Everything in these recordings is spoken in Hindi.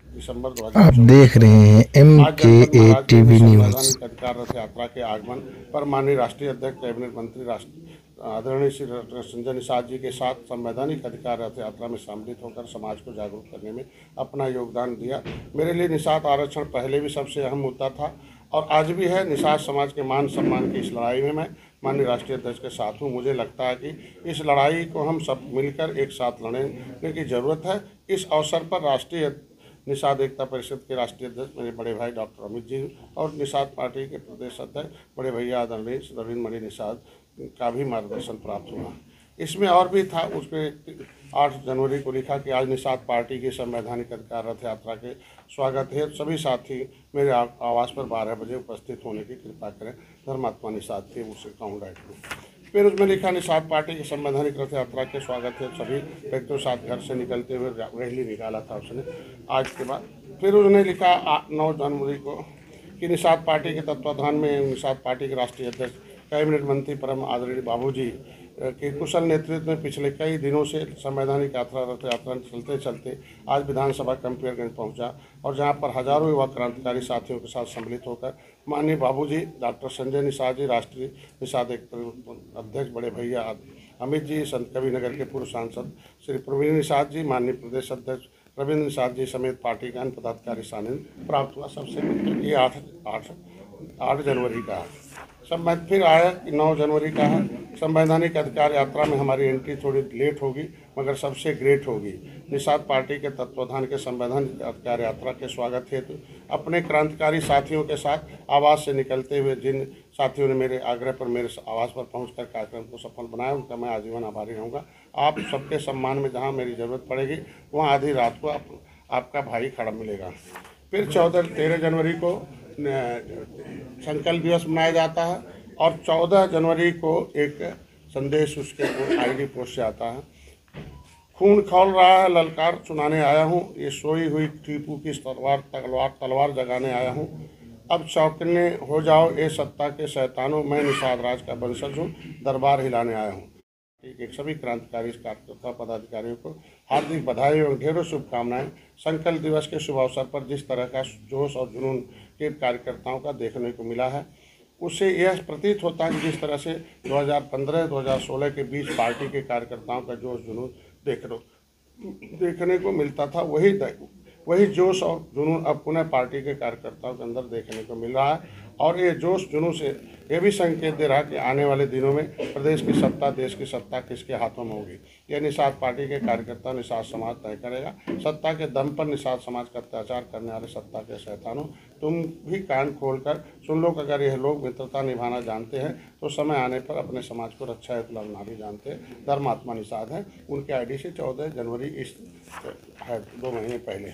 दिसंबर आप 2024 देख को रहे हैं एम आज के जनपद ए महाराजगंज में टीवी न्यूज़। संवैधानिक अधिकार रथ यात्रा के आगमन पर माननीय राष्ट्रीय अध्यक्ष कैबिनेट मंत्री राष्ट्र आदरणीय श्री डॉक्टर संजय निषाद जी के साथ संवैधानिक अधिकार रथ यात्रा में सम्मिलित होकर समाज को जागरूक करने में अपना योगदान दिया। मेरे लिए निषाद आरक्षण पहले भी सबसे अहम मुद्दा था और आज भी है। निषाद समाज के मान सम्मान की इस लड़ाई में मैं माननीय राष्ट्रीय अध्यक्ष के साथ हूँ। मुझे लगता है कि इस लड़ाई को हम सब मिलकर एक साथ लड़ने की ज़रूरत है। इस अवसर पर राष्ट्रीय निषाद एकता परिषद के राष्ट्रीय अध्यक्ष मेरे बड़े भाई डॉक्टर अमित जी और निषाद पार्टी के प्रदेश अध्यक्ष बड़े भैया आदरणीय रविंद्र मणि निषाद का भी मार्गदर्शन प्राप्त हुआ। इसमें और भी था, उसके 8 जनवरी को लिखा कि आज निषाद पार्टी की संवैधानिक अधिकार रथ यात्रा के स्वागत है। सभी साथी मेरे आवास पर 12 बजे उपस्थित होने की कृपा करें। धर्मात्मा निषाद थे, उससे काउंट डाइट। फिर उसमें लिखा निषाद पार्टी की संवैधानिक रथ यात्रा के स्वागत है। सभी व्यक्तियों साथ घर से निकलते हुए रैली निकाला था उसने आज के बाद। फिर उसने लिखा 9 जनवरी को कि निषाद पार्टी के तत्वाधान में निषाद पार्टी के राष्ट्रीय अध्यक्ष कैबिनेट मंत्री परम आदरणीय बाबूजी के कुशल नेतृत्व में पिछले कई दिनों से संवैधानिक यात्रा रथ यात्रा चलते चलते आज विधानसभा कंपेयरगंज पहुंचा और जहां पर हजारों युवा क्रांतिकारी साथियों के साथ सम्मिलित होकर माननीय बाबूजी डॉक्टर संजय निषाद जी, राष्ट्रीय निषाद अध्यक्ष बड़े भैया अमित जी, संत कबीर नगर के पूर्व सांसद श्री प्रवीण निषाद जी, माननीय प्रदेश अध्यक्ष रविंद्र निषाद जी समेत पार्टी के अन्य पदाधिकारी सानिध्य प्राप्त हुआ। सबसे मिलकर ये 8 जनवरी का है। फिर आया कि 9 जनवरी का है। संवैधानिक अधिकार यात्रा में हमारी एंट्री थोड़ी लेट होगी मगर सबसे ग्रेट होगी। निषाद पार्टी के तत्वाधान के संवैधानिक अधिकार यात्रा के स्वागत हेतु अपने क्रांतिकारी साथियों के साथ आवास से निकलते हुए जिन साथियों ने मेरे आग्रह पर मेरे आवास पर पहुंचकर कार्यक्रम को सफल बनाया, उनका मैं आजीवन आभारी रहूँगा। आप सबके सम्मान में जहाँ मेरी ज़रूरत पड़ेगी वहाँ आधी रात को आपका भाई खड़ा मिलेगा। फिर 13 जनवरी को संकल्प दिवस मनाया जाता है और 14 जनवरी को एक संदेश उसके आईडी पोस्ट से आता है। खून खौल रहा है, ललकार सुनाने आया हूँ, ये सोई हुई टीपू की तलवार जगाने आया हूँ। अब चौकने हो जाओ ए सत्ता के शैतानों, मैं निषाद राज का वंशज हूँ, दरबार हिलाने आया हूँ। एक सभी क्रांतिकारी कार्यकर्ता पदाधिकारियों को हार्दिक बधाई एवं ढेरों शुभकामनाएं। संकल्प दिवस के शुभ अवसर पर जिस तरह का जोश और जुनून के कार्यकर्ताओं का देखने को मिला है, उससे यह प्रतीत होता है कि जिस तरह से 2015-2016 के बीच पार्टी के कार्यकर्ताओं का जोश जुनून देखने को मिलता था, वही जोश और जुनून अब पुनः पार्टी के कार्यकर्ताओं के अंदर देखने को मिल रहा है। और ये जोश जुनून से यह भी संकेत दे रहा है कि आने वाले दिनों में प्रदेश की सत्ता, देश की सत्ता किसके हाथों में होगी, यह निषाद पार्टी के कार्यकर्ता निषाद समाज तय करेगा। सत्ता के दम पर निषाद समाज का अत्याचार करने वाले सत्ता के शैतानों, तुम भी कान खोलकर सुन लो। अगर यह लोग मित्रता निभाना जानते हैं तो समय आने पर अपने समाज को रक्षा हेतु लड़ना भी जानते हैं। धर्मात्मा निषाद है, उनके आईडी से 14 जनवरी इस है 2 महीने पहले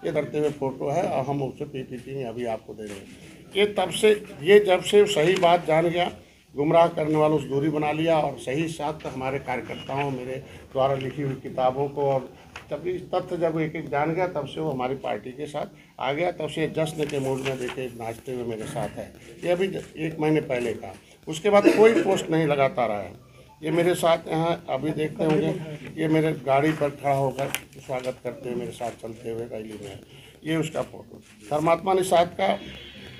ये करते हुए फोटो है और हम उससे पीपीटी में अभी आपको दे रहे हैं। ये जब से सही बात जान गया, गुमराह करने वालों से दूरी बना लिया और सही साथ हमारे कार्यकर्ताओं मेरे द्वारा लिखी हुई किताबों को और तभी तथ्य जब एक एक जान गया, तब से वो हमारी पार्टी के साथ आ गया। तब से जश्न के मूड में देखे नाचते हुए मेरे साथ है। ये अभी 1 महीने पहले का। उसके बाद कोई पोस्ट नहीं लगाता रहा है। ये मेरे साथ यहाँ अभी देखते होंगे, ये मेरे गाड़ी पर खड़ा होकर स्वागत करते हुए मेरे साथ चलते हुए रैली में, ये उसका फोटो। धर्मात्मा निषाद का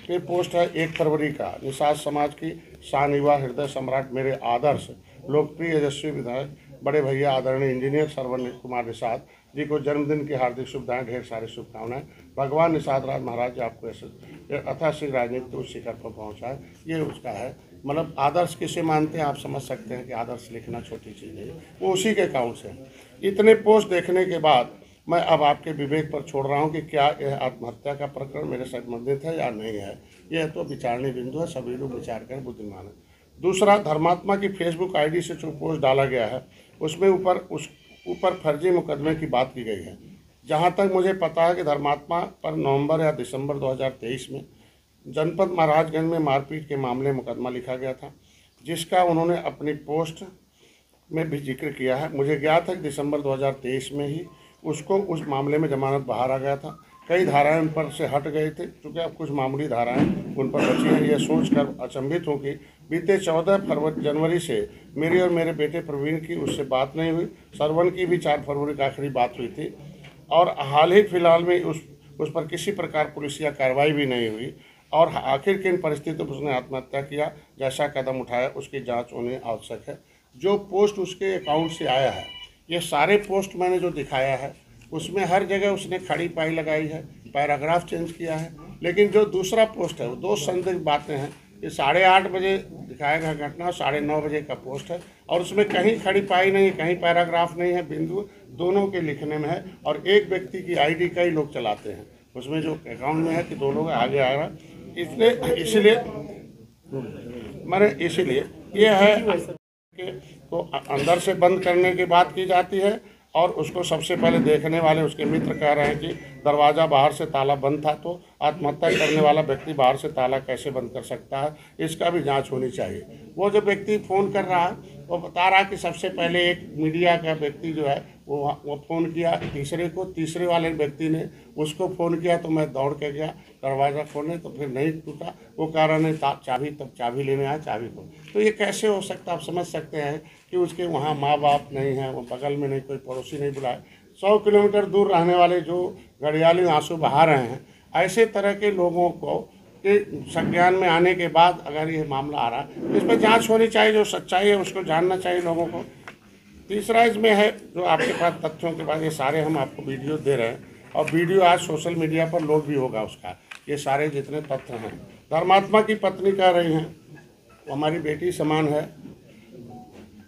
फिर पोस्ट है 1 फरवरी का। निषाद समाज की शान, युवा हृदय सम्राट, मेरे आदर्श लोकप्रिय यशस्वी विधायक बड़े भैया आदरणीय इंजीनियर श्रवण कुमार निषाद जी को जन्मदिन की हार्दिक शुभकामनाएं, ढेर सारी शुभकामनाएं। भगवान निषाद राज महाराज जी आपको ऐसे अथाशीघ्र राजनीति उस शिखर पर पहुँचाए, ये उसका है। मतलब आदर्श किसे मानते हैं आप समझ सकते हैं कि आदर्श लिखना छोटी चीज़ नहीं है, वो उसी के अकाउंट से। इतने पोस्ट देखने के बाद मैं अब आपके विवेक पर छोड़ रहा हूं कि क्या यह आत्महत्या का प्रकरण मेरे साथ संबंधित है या नहीं है। यह तो विचारणीय बिंदु है, सभी लोग विचार करें, बुद्धिमान है। दूसरा, धर्मात्मा की फेसबुक आईडी से जो पोस्ट डाला गया है उसमें ऊपर फर्जी मुकदमे की बात की गई है। जहां तक मुझे पता है कि धर्मात्मा पर नवंबर या दिसंबर 2023 में जनपद महाराजगंज में मारपीट के मामले मुकदमा लिखा गया था, जिसका उन्होंने अपनी पोस्ट में भी जिक्र किया है। मुझे ज्ञात है कि दिसंबर 2023 में ही उसको उस मामले में जमानत बाहर आ गया था। कई धाराएं उन पर से हट गए थे, क्योंकि अब कुछ मामूली धाराएं उन पर बची हैं। यह सोचकर अचंभित हूँ कि बीते 14 जनवरी से मेरी और मेरे बेटे प्रवीण की उससे बात नहीं हुई। सरवण की भी 4 फरवरी को आखिरी बात हुई थी और हाल ही फिलहाल में उस पर किसी प्रकार पुलिसिया कार्रवाई भी नहीं हुई और आखिर किन परिस्थितियों में उसने आत्महत्या किया, जैसा कदम उठाया उसकी जांच होनी आवश्यक है। जो पोस्ट उसके अकाउंट से आया है, ये सारे पोस्ट मैंने जो दिखाया है उसमें हर जगह उसने खड़ी पाई लगाई है, पैराग्राफ चेंज किया है। लेकिन जो दूसरा पोस्ट है वो दो संदिग्ध बातें हैं। ये 8:30 बजे दिखाया गया घटना, 9:30 बजे का पोस्ट है और उसमें कहीं खड़ी पाई नहीं, कहीं पैराग्राफ नहीं है, बिंदु दोनों के लिखने में है और एक व्यक्ति की आईडी कई लोग चलाते हैं उसमें जो अकाउंट में है कि दो लोग आगे आ रहा, इसीलिए ये है कि तो अंदर से बंद करने की बात की जाती है और उसको सबसे पहले देखने वाले उसके मित्र कह रहे हैं कि दरवाज़ा बाहर से ताला बंद था, तो आत्महत्या करने वाला व्यक्ति बाहर से ताला कैसे बंद कर सकता है, इसका भी जांच होनी चाहिए। वो जो व्यक्ति फ़ोन कर रहा है वो बता रहा है कि सबसे पहले एक मीडिया का व्यक्ति जो है वो फ़ोन किया तीसरे को, तीसरे वाले व्यक्ति ने उसको फ़ोन किया तो मैं दौड़ के गया दरवाज़ा खोलने, तो फिर नहीं टूटा। वो कह रहा नहीं चाबी, तब चाबी लेने आया, चाबी को। तो ये कैसे हो सकता, आप समझ सकते हैं कि उसके वहाँ माँ बाप नहीं हैं, वो बगल में नहीं, कोई पड़ोसी नहीं बुलाए, 100 किलोमीटर दूर रहने वाले जो घड़ियाली आंसू बहा रहे हैं, ऐसे तरह के लोगों को के संज्ञान में आने के बाद अगर ये मामला आ रहा है तो इस पर जांच होनी चाहिए। जो सच्चाई है उसको जानना चाहिए लोगों को। तीसरा इसमें है जो आपके पास तथ्यों के बाद ये सारे हम आपको वीडियो दे रहे हैं और वीडियो आज सोशल मीडिया पर लोड भी होगा उसका। ये सारे जितने तथ्य हैं, धर्मात्मा की पत्नी कह रही हैं वो हमारी बेटी समान है,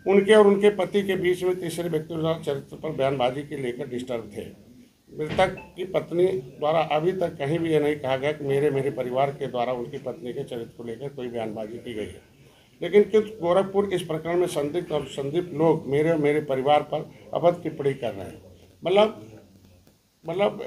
उनके और उनके पति के बीच में तीसरे व्यक्ति द्वारा चरित्र पर बयानबाजी के लेकर डिस्टर्ब थे। मृतक की पत्नी द्वारा अभी तक कहीं भी ये नहीं कहा गया कि मेरे परिवार के द्वारा उनकी पत्नी के चरित्र को लेकर कोई बयानबाजी की गई है। लेकिन कुछ गोरखपुर इस प्रकरण में संदिग्ध और संदिग्ध लोग मेरे और मेरे परिवार पर अभद्र टिप्पणी कर रहे हैं। मतलब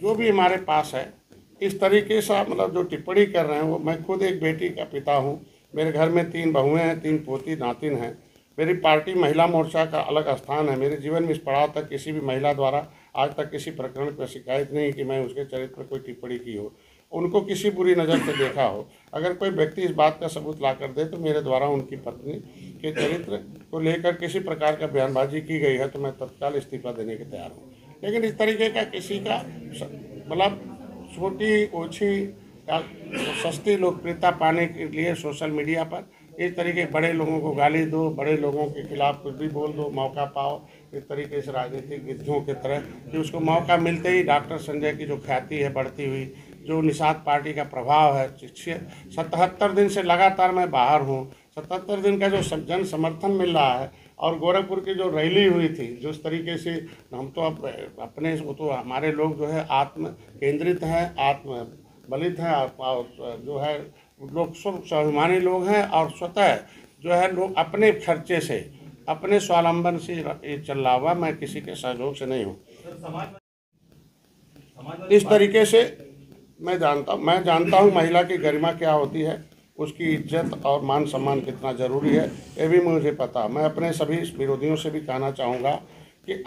जो भी हमारे पास है इस तरीके से मतलब जो टिप्पणी कर रहे हैं वो, मैं खुद एक बेटी का पिता हूँ, मेरे घर में 3 बहुएँ हैं, 3 पोती नातिन हैं, मेरी पार्टी महिला मोर्चा का अलग स्थान है। मेरे जीवन में इस पड़ाव तक किसी भी महिला द्वारा आज तक किसी प्रकरण पर शिकायत नहीं कि मैं उसके चरित्र पर कोई टिप्पणी की हो, उनको किसी बुरी नज़र से देखा हो। अगर कोई व्यक्ति इस बात का सबूत ला कर दे तो मेरे द्वारा उनकी पत्नी के चरित्र को लेकर किसी प्रकार का बयानबाजी की गई है तो मैं तत्काल इस्तीफा देने के तैयार हूँ। लेकिन इस तरीके का किसी का मतलब छोटी ओछी या सस्ती लोकप्रियता पाने के लिए सोशल मीडिया पर इस तरीके बड़े लोगों को गाली दो, बड़े लोगों के खिलाफ कुछ भी बोल दो, मौका पाओ, इस तरीके से राजनीतिक विधियों की तरह कि उसको मौका मिलते ही डॉक्टर संजय की जो ख्याति है बढ़ती हुई, जो निषाद पार्टी का प्रभाव है, 77 दिन से लगातार मैं बाहर हूँ, 77 दिन का जो जन समर्थन मिल रहा है और गोरखपुर की जो रैली हुई थी जिस तरीके से हम तो अपने वो तो हमारे लोग जो है आत्म केंद्रित हैं, आत्म बलित हैं और जो है लोग स्वाभिमानी लोग हैं और स्वतः जो है लोग अपने खर्चे से अपने स्वावलंबन से चल रहा हुआ, मैं किसी के सहयोग से नहीं हूँ। इस तरीके से मैं जानता हूँ महिला की गरिमा क्या होती है, उसकी इज्जत और मान सम्मान कितना ज़रूरी है, ये भी मुझे पता। मैं अपने सभी विरोधियों से भी कहना चाहूँगा कि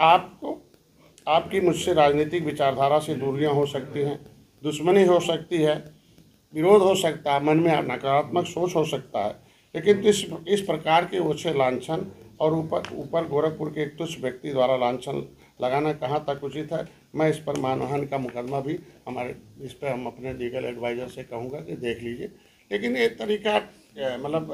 आपकी मुझसे राजनीतिक विचारधारा से दूरियां हो सकती हैं, दुश्मनी हो सकती है, विरोध हो सकता है, मन में नकारात्मक सोच हो सकता है, लेकिन इस प्रकार के ओछे लांछन और ऊपर गोरखपुर के एक तुच्छ व्यक्ति द्वारा लांछन लगाना कहाँ तक उचित है। मैं इस पर मानहानि का मुकदमा भी इस पर हम अपने लीगल एडवाइज़र से कहूँगा कि देख लीजिए। लेकिन ये तरीका मतलब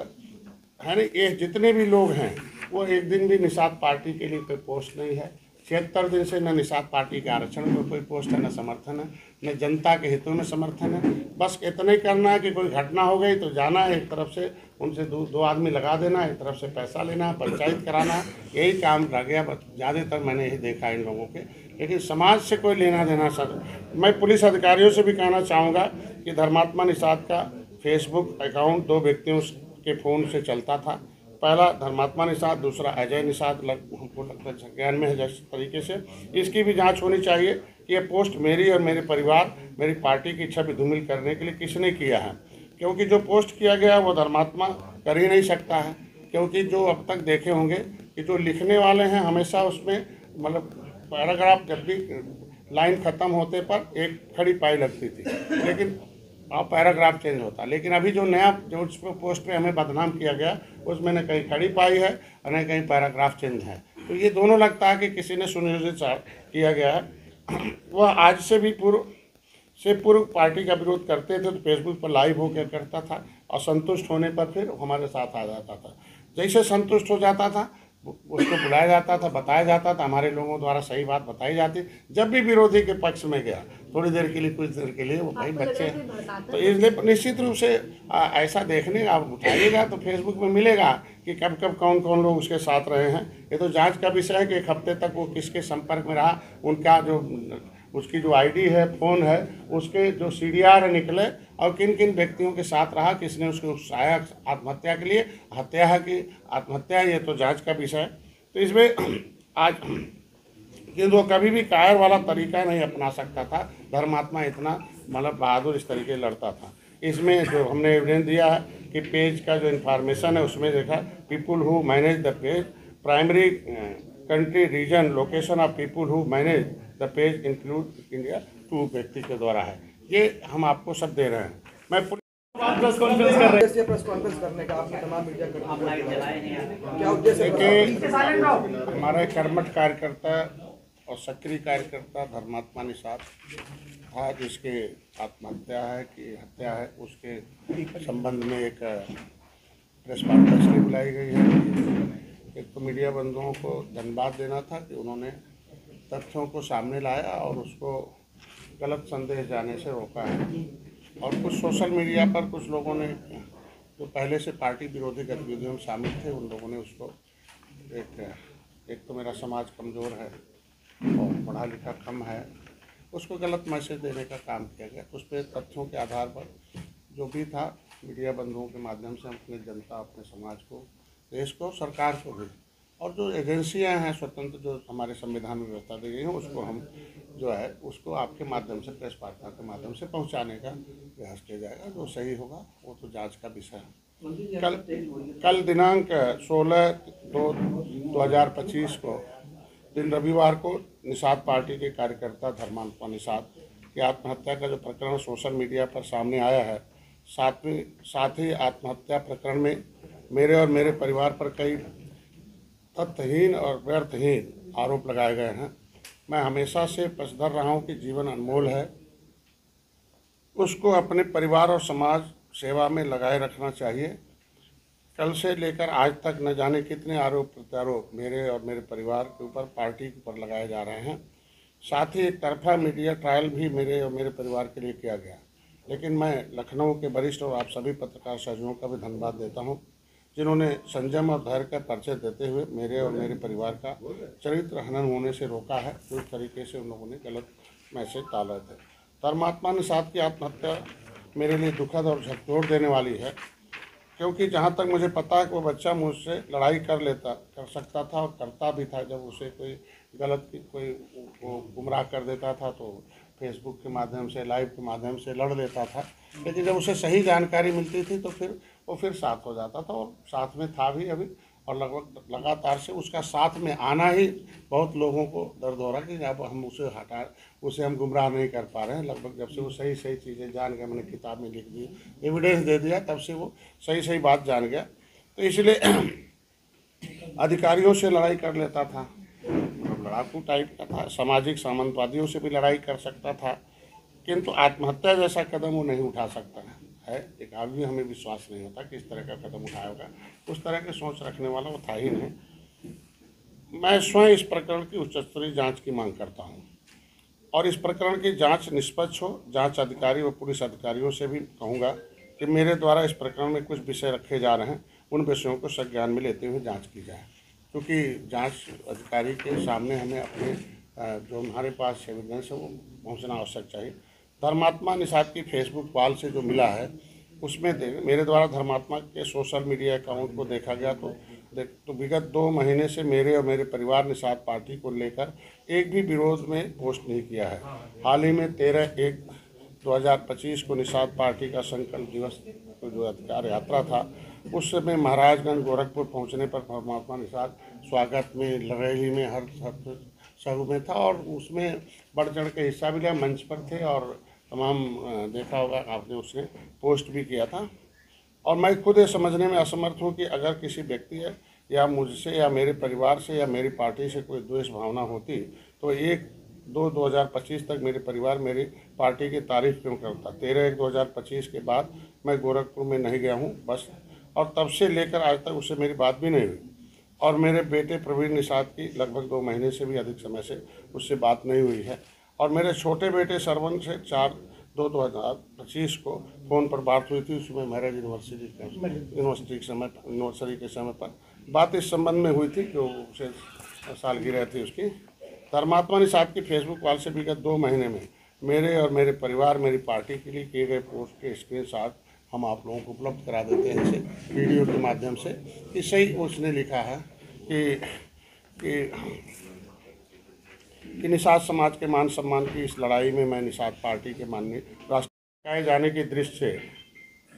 है नहीं, ये जितने भी लोग हैं वो एक दिन भी निषाद पार्टी के लिए कोई पोस्ट नहीं है, 76 दिन से न निषाद पार्टी के आरक्षण में कोई पोस्ट है, न समर्थन है, न जनता के हितों में समर्थन है। बस इतना ही करना है कि कोई घटना हो गई तो जाना है, एक तरफ से उनसे दो आदमी लगा देना, एक तरफ से पैसा लेना, पंचायत कराना, यही काम रह गया। बस ज़्यादातर मैंने यही देखा इन लोगों के, लेकिन समाज से कोई लेना देना सर। मैं पुलिस अधिकारियों से भी कहना चाहूँगा कि धर्मात्मा निषाद का फेसबुक अकाउंट 2 व्यक्तियों के फ़ोन से चलता था, पहला धर्मात्मा निषाद, दूसरा अजय निषाद, हमको लगता है संज्ञान में है। जिस तरीके से इसकी भी जांच होनी चाहिए कि ये पोस्ट मेरी और मेरे परिवार, मेरी पार्टी की छवि धूमिल करने के लिए किसने किया है, क्योंकि जो पोस्ट किया गया वो धर्मात्मा कर ही नहीं सकता है। क्योंकि जो अब तक देखे होंगे कि जो लिखने वाले हैं हमेशा उसमें मतलब पैराग्राफ जब भी लाइन ख़त्म होते पर एक खड़ी पाई लगती थी, लेकिन पैराग्राफ चेंज होता। लेकिन अभी जो नया जो उस पोस्ट पे हमें बदनाम किया गया उसमें न कहीं खड़ी पाई है और न कहीं पैराग्राफ चेंज है। तो ये दोनों लगता है कि किसी ने सुनियोजित किया गया है। वह आज से भी पूर्व से पूर्व पार्टी का विरोध करते थे तो फेसबुक पर लाइव होकर करता था, और संतुष्ट होने पर फिर हमारे साथ आ जाता था। जैसे संतुष्ट हो जाता था उसको बुलाया जाता था, बताया जाता था, हमारे लोगों द्वारा सही बात बताई जाती। जब भी विरोधी के पक्ष में गया थोड़ी देर के लिए, कुछ देर के लिए, वो भाई बच्चे, तो इसलिए निश्चित रूप से ऐसा देखने आप उठाइएगा तो फेसबुक में मिलेगा कि कब कब कौन कौन लोग उसके साथ रहे हैं। ये तो जांच का विषय है कि एक हफ्ते तक वो किसके संपर्क में रहा, उनका जो उसकी जो आईडी है, फ़ोन है, उसके जो CDR निकले और किन किन व्यक्तियों के साथ रहा, किसने उसको उकसाया आत्महत्या के लिए, हत्या है कि आत्महत्या, ये तो जांच का विषय है। तो इसमें आज किंतु वो कभी भी कायर वाला तरीका नहीं अपना सकता था। धर्मात्मा इतना मतलब बहादुर इस तरीके लड़ता था। इसमें जो हमने एविडेंस दिया है कि पेज का जो इन्फॉर्मेशन है उसमें देखा, people who manage the page, primary country, region, location of people who manage the page include India, 2 व्यक्ति के द्वारा है। ये हम आपको सब दे रहे हैं। मैं प्रेस कॉन्फ्रेंस कर रहे हैं, प्रेस कॉन्फ्रेंस करने का आपने तमाम मीडिया क्या उद्देश्य है? हमारा कर्मठ कार्यकर्ता और सक्रिय कार्यकर्ता धर्मात्मा निषाद था, जिसके आत्महत्या है कि हत्या है, उसके संबंध में एक प्रेस कॉन्फ्रेंस की बुलाई गई है। एक तो मीडिया बंधुओं को धन्यवाद देना था कि उन्होंने तथ्यों को सामने लाया और उसको गलत संदेश जाने से रोका है। और कुछ सोशल मीडिया पर कुछ लोगों ने जो पहले से पार्टी विरोधी गतिविधियों में शामिल थे, उन लोगों ने उसको एक तो मेरा समाज कमज़ोर है और पढ़ा लिखा कम है, उसको गलत मैसेज देने का काम किया गया। उस पर तथ्यों के आधार पर जो भी था, मीडिया बंधुओं के माध्यम से हम अपने जनता, अपने समाज को, देश को, सरकार को भी, और जो एजेंसियां हैं स्वतंत्र जो हमारे संविधान में व्यवस्था दी गई है, उसको हम जो है उसको आपके माध्यम से, प्रेस वार्ता के माध्यम से पहुंचाने का प्रयास किया जाएगा। जो सही होगा वो तो जांच का विषय है। कल दिनांक 16/2/2025 को दिन रविवार को निषाद पार्टी के कार्यकर्ता धर्मात्मा निषाद की आत्महत्या का जो प्रकरण सोशल मीडिया पर सामने आया है, साथ ही आत्महत्या प्रकरण में मेरे और मेरे परिवार पर कई तथ्यहीन और व्यर्थहीन आरोप लगाए गए हैं। मैं हमेशा से पक्षधर रहा हूँ कि जीवन अनमोल है, उसको अपने परिवार और समाज सेवा में लगाए रखना चाहिए। कल से लेकर आज तक न जाने कितने आरोप प्रत्यारोप मेरे और मेरे परिवार के ऊपर, पार्टी के ऊपर लगाए जा रहे हैं। साथ ही एक तरफा मीडिया ट्रायल भी मेरे और मेरे परिवार के लिए किया गया। लेकिन मैं लखनऊ के वरिष्ठ और आप सभी पत्रकार सहयोगियों का भी धन्यवाद देता हूं, जिन्होंने संयम और धैर्य का परिचय देते हुए मेरे और मेरे परिवार का चरित्र हनन होने से रोका है। तो इस तरीके से उन लोगों ने गलत मैसेज डाले थे। धर्मात्मा निषाद की आत्महत्या मेरे लिए दुखद और झकझोर देने वाली है, क्योंकि जहाँ तक मुझे पता है कि वो बच्चा मुझसे लड़ाई कर सकता था और करता भी था। जब उसे कोई गलत कोई वो गुमराह कर देता था तो फेसबुक के माध्यम से, लाइव के माध्यम से लड़ लेता था। लेकिन जब उसे सही जानकारी मिलती थी तो फिर वो साथ हो जाता था, और साथ में था भी अभी, और लगभग लगातार से उसका साथ में आना ही बहुत लोगों को दर्द हो रहा कि अब हम उसे हम गुमराह नहीं कर पा रहे हैं। लगभग जब से वो सही सही चीज़ें जान गया, मैंने किताब में लिख दी, एविडेंस दे दिया, तब से वो सही सही बात जान गया। तो इसलिए अधिकारियों से लड़ाई कर लेता था, लड़ाकू टाइप का था, सामाजिक सामंतवादियों से भी लड़ाई कर सकता था, किंतु आत्महत्या जैसा कदम वो नहीं उठा सकता है। एक आदमी, हमें विश्वास नहीं होता कि इस तरह का कदम उठाया होगा। उस तरह की सोच रखने वाला वो था ही नहीं। मैं स्वयं इस प्रकरण की उच्च स्तरीय जाँच की मांग करता हूँ और इस प्रकरण की जाँच निष्पक्ष हो। जाँच अधिकारी व पुलिस अधिकारियों से भी कहूँगा कि मेरे द्वारा इस प्रकरण में कुछ विषय रखे जा रहे हैं, उन विषयों को संज्ञान में लेते हुए जाँच की जाए, क्योंकि जांच अधिकारी के सामने हमें अपने जो हमारे पास एविडेंस है वो पहुंचना आवश्यक चाहिए। धर्मात्मा निषाद की फेसबुक वॉल से जो मिला है उसमें मेरे द्वारा धर्मात्मा के सोशल मीडिया अकाउंट को देखा गया तो विगत 2 महीने से मेरे और मेरे परिवार निषाद पार्टी को लेकर एक भी विरोध में पोस्ट नहीं किया है। हाल ही में 13/1/2025 को निषाद पार्टी का संकल्प दिवस जो अधिकार यात्रा था, उस समय महाराजगंज गोरखपुर पहुंचने पर धर्मात्मा निषाद स्वागत में, रैली में, हर सहयोग में था और उसमें बढ़ चढ़ के हिस्सा भी लिया, मंच पर थे और तमाम देखा होगा आपने, उसने पोस्ट भी किया था। और मैं खुद ये समझने में असमर्थ हूँ कि अगर किसी व्यक्ति या मुझसे या मेरे परिवार से या मेरी पार्टी से कोई द्वेष भावना होती तो एक 2025 तक मेरे परिवार मेरी पार्टी की तारीफ क्यों करता। 13/1/2025 के बाद मैं गोरखपुर में नहीं गया हूँ बस, और तब से लेकर आज तक उससे मेरी बात भी नहीं हुई। और मेरे बेटे प्रवीण निषाद की लगभग 2 महीने से भी अधिक समय से उससे बात नहीं हुई है। और मेरे छोटे बेटे सरवन से 4/2/2025 को फ़ोन पर बात हुई थी। उसमें मैरिज यूनिवर्सिटी के समय पर बात इस संबंध में हुई थी कि उसे सालगिरह थी उसकी। धर्मात्मा निषाद की फेसबुक वाल से विगत 2 महीने में मेरे और मेरे परिवार मेरी पार्टी के लिए किए गए पोस्ट के स्क्रीनशॉट हम आप लोगों को उपलब्ध करा देते हैं इसे वीडियो के माध्यम से। कि सही उसने लिखा है कि निषाद समाज के मान सम्मान की इस लड़ाई में मैं निषाद पार्टी के माननीय राष्ट्रीय जाने की दृष्टि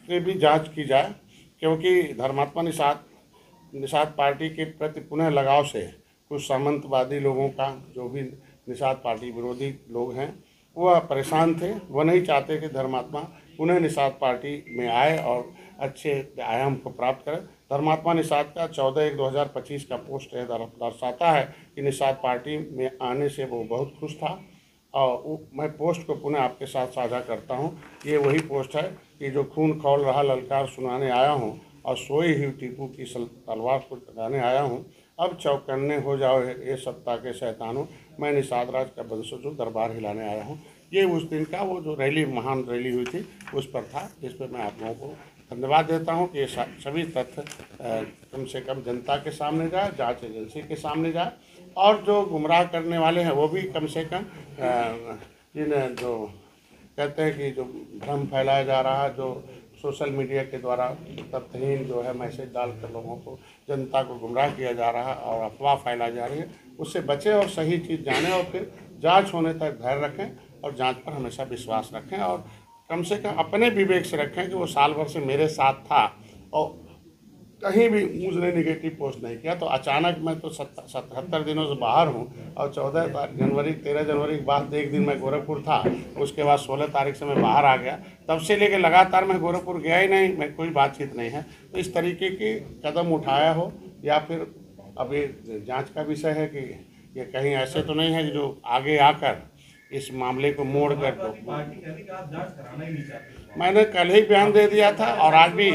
से भी जांच की जाए, क्योंकि धर्मात्मा निषाद पार्टी के प्रति पुनः लगाव से कुछ सामंतवादी लोगों का, जो भी निषाद पार्टी विरोधी लोग हैं, वह परेशान थे। वह नहीं चाहते कि धर्मात्मा पुनः निषाद पार्टी में आए और अच्छे आयाम को प्राप्त करें। धर्मात्मा निषाद का 14/1/2025 का पोस्ट दर्शाता है कि निषाद पार्टी में आने से वो बहुत खुश था। और मैं पोस्ट को पुनः आपके साथ साझा करता हूँ। ये वही पोस्ट है कि जो खून खौल रहा ललकार सुनाने आया हूँ और सोई हुई टीपू की तलवार को लगाने आया हूँ। अब चौकन्ने हो जाओ ये सत्ता के शैतानों, मैं निषाद राज का वंशजों दरबार हिलाने आया हूँ। ये उस दिन का वो जो रैली, महान रैली हुई थी, उस पर था, जिस पर मैं आप लोगों को धन्यवाद देता हूँ कि ये सभी तथ्य कम से कम जनता के सामने जाए, जांच एजेंसी के सामने जाए, और जो गुमराह करने वाले हैं वो भी कम से कम जिन्हें जो कहते हैं कि जो भ्रम फैलाया जा रहा है, जो सोशल मीडिया के द्वारा तथ्यहीन जो है मैसेज डालकर लोगों को, जनता को गुमराह किया जा रहा है और अफवाह फैलाई जा रही है, उससे बचें और सही चीज़ जानें और फिर जांच होने तक धैर्य रखें और जांच पर हमेशा विश्वास रखें। और कम से कम अपने विवेक से रखें कि वो साल भर से मेरे साथ था और कहीं भी मुझे नेगेटिव पोस्ट नहीं किया। तो अचानक मैं तो 77 दिनों से बाहर हूँ और 13 जनवरी के बाद एक दिन मैं गोरखपुर था, उसके बाद 16 तारीख से मैं बाहर आ गया। तब से लेकर लगातार मैं गोरखपुर गया ही नहीं, मैं कोई बातचीत नहीं है। तो इस तरीके की कदम उठाया हो या फिर अभी जांच का विषय है कि ये कहीं ऐसे तो नहीं है कि जो आगे आकर इस मामले को मोड़ कर दो। मैंने कल ही बयान दे दिया था और आज भी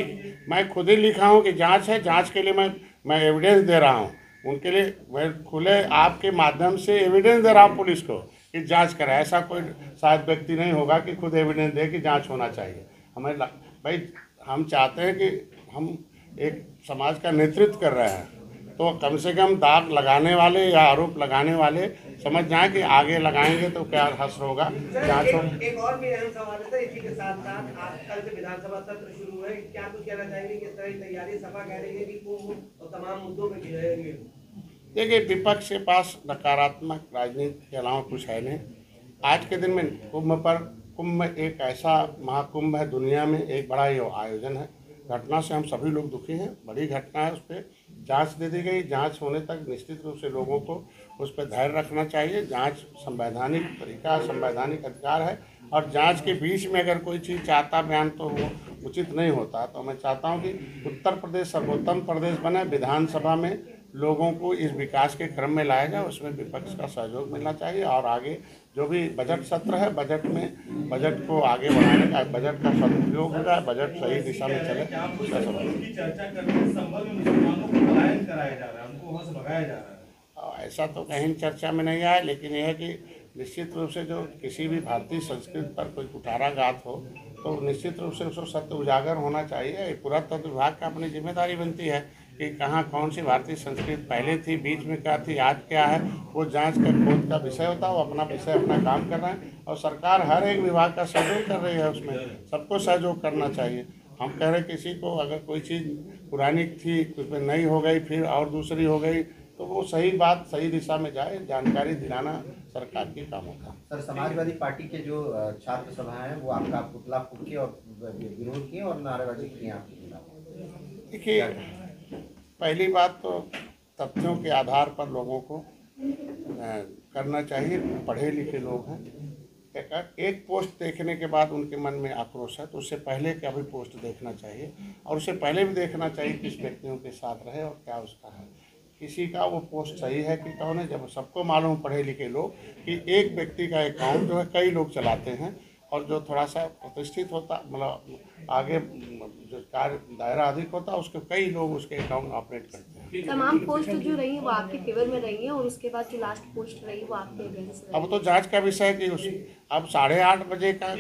मैं खुद ही लिखा हूँ कि जांच है, जांच के लिए मैं एविडेंस दे रहा हूँ उनके लिए। मैं खुले आपके माध्यम से एविडेंस दे रहा हूँ पुलिस को कि जांच कराए। ऐसा कोई शायद व्यक्ति नहीं होगा कि खुद एविडेंस दे कि जांच होना चाहिए। हमें भाई हम चाहते हैं कि हम एक समाज का नेतृत्व कर रहे हैं, तो कम से कम दाग लगाने वाले या आरोप लगाने वाले समझ जाएं कि आगे लगाएंगे तो क्या हश्र होगा। जांच एक और भी अहम सवाल है सर, इसी के साथ साथ आज कल से विधानसभा सत्र शुरू हुए, क्या कुछ कहना चाहेंगे कि इस तरह की तैयारी सभा कह रही है कि कुंभ और तमाम मुद्दों पे गिरेंगे? देखिए, विपक्ष के पास नकारात्मक राजनीति के अलावा कुछ है नहीं। आज के दिन में कुंभ एक ऐसा महाकुंभ है, दुनिया में एक बड़ा ये आयोजन है। घटना से हम सभी लोग दुखी हैं, बड़ी घटना है। उस पर जांच दे दी गई, जांच होने तक निश्चित रूप से लोगों को उस पर धैर्य रखना चाहिए। जांच संवैधानिक तरीका, संवैधानिक अधिकार है, और जांच के बीच में अगर कोई चीज़ चाहता बयान तो वो उचित नहीं होता। तो मैं चाहता हूं कि उत्तर प्रदेश सर्वोत्तम प्रदेश बने, विधानसभा में लोगों को इस विकास के क्रम में लाया जाए, उसमें विपक्ष का सहयोग मिलना चाहिए। और आगे जो भी बजट सत्र है, बजट में बजट को आगे बढ़ाने का, बजट का सदुपयोग होगा, बजट सही दिशा में चले। ऐसा तो कहीं चर्चा में नहीं आया, लेकिन यह है कि निश्चित रूप से जो किसी भी भारतीय संस्कृति पर कोई कुठाराघात हो तो निश्चित रूप से उसको सत्य उजागर होना चाहिए। पुरातत्व विभाग का अपनी जिम्मेदारी बनती है कि कहाँ कौन सी भारतीय संस्कृति पहले थी, बीच में क्या थी, आज क्या है, वो जांच का खोज का विषय होता है। वो अपना विषय, अपना काम कर रहे हैं और सरकार हर एक विभाग का सहयोग कर रही है, उसमें सबको सहयोग करना चाहिए। हम कह रहे किसी को अगर कोई चीज़ पुरानी थी, उसमें नई हो गई, फिर और दूसरी हो गई, तो वो सही बात सही दिशा में जाए, जानकारी दिलाना सरकार की काम होता है। सर, समाजवादी पार्टी के जो छात्र सभा हैं वो आपका पुतला फूंक के और विरोध किए और नारेबाजी की आपके खिलाफ। देखिए, पहली बात तो तथ्यों के आधार पर लोगों को करना चाहिए। पढ़े लिखे लोग हैं, एक पोस्ट देखने के बाद उनके मन में आक्रोश है तो उससे पहले का भी पोस्ट देखना चाहिए, और उससे पहले भी देखना चाहिए किस व्यक्तियों के साथ रहे और क्या उसका है। किसी का वो पोस्ट सही है कि कौन है। जब सबको मालूम पढ़े लिखे लोग कि एक व्यक्ति का अकाउंट जो है कई लोग चलाते हैं, और जो थोड़ा सा प्रतिष्ठित होता मतलब आगे जो कार्य दायरा अधिक होता उसके कई लोग उसके अकाउंट ऑपरेट करते हैं। तमाम पोस्ट जो रही है वो आपके फेवर में रही है, और उसके बाद जो लास्ट पोस्ट रही वो आपके अगेंस्ट रही। अब तो जांच का विषय है कि उस अब 8:30 बजे का